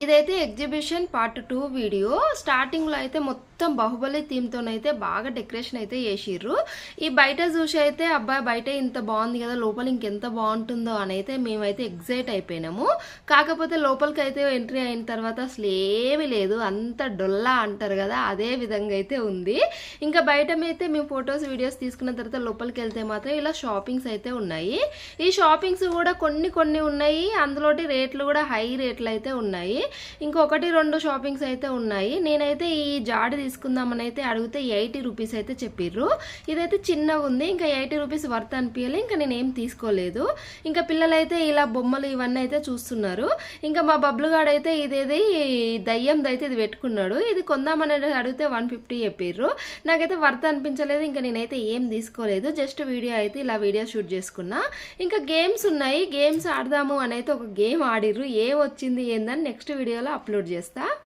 ఇదైతే exhibition part 2 video. స్టార్టింగ్లో అయితే మొత్తం బాహుబలి థీమ్తోనైతే బాగా డెకరేషన్ అయితే చేసిర్రు. ఈ బయట చూసి అయితే అబ్బాయి బయట ఇంత బాగుంది కదా, లోపల ఇంకెంత బాగుంటుందో అని అయితే మేమైతే ఎగ్జైట్ అయిపోయినాము. కాకపోతే లోపలికి అయితే ఎంట్రీ అయిన తర్వాత అసలు ఏమీ లేదు, అంత డొల్లా అంటారు కదా, అదే విధంగా అయితే ఉంది. ఇంకా బయట అయితే మేము ఫొటోస్ వీడియోస్ తీసుకున్న తర్వాత లోపలికి వెళ్తే మాత్రం ఇలా షాపింగ్స్ అయితే ఉన్నాయి. ఈ షాపింగ్స్ కూడా కొన్ని ఉన్నాయి, అందులోటి రేట్లు కూడా హై రేట్లు అయితే ఉన్నాయి. ఇంకొకటి 2 షాపింగ్స్ అయితే ఉన్నాయి. నేనైతే ఈ జాడి తీసుకుందామని అయితే అడిగితే 80 రూపీస్ అయితే చెప్పిర్రు. ఇదైతే చిన్నగా ఉంది, ఇంకా 80 రూపీస్ వర్త్ అనిపించాలి, ఇంకా నేనేం తీసుకోలేదు. ఇంకా పిల్లలైతే ఇలా బొమ్మలు ఇవన్నీ అయితే చూస్తున్నారు. ఇంకా మా బబ్లుగాడు అయితే ఇదేది దయ్యంది అయితే ఇది పెట్టుకున్నాడు. ఇది కొందామని అడిగితే 150 చెప్పిర్రు. నాకైతే వర్త్ అనిపించలేదు, ఇంకా నేనైతే ఏం తీసుకోలేదు. జస్ట్ వీడియో అయితే ఇలా వీడియో షూట్ చేసుకున్నా. ఇంకా గేమ్స్ ఉన్నాయి, గేమ్స్ ఆడదాము అని అయితే ఒక గేమ్ ఆడిర్రు. ఏం వచ్చింది ఏందని నెక్స్ట్ వీడియోలో అప్లోడ్ చేస్తా.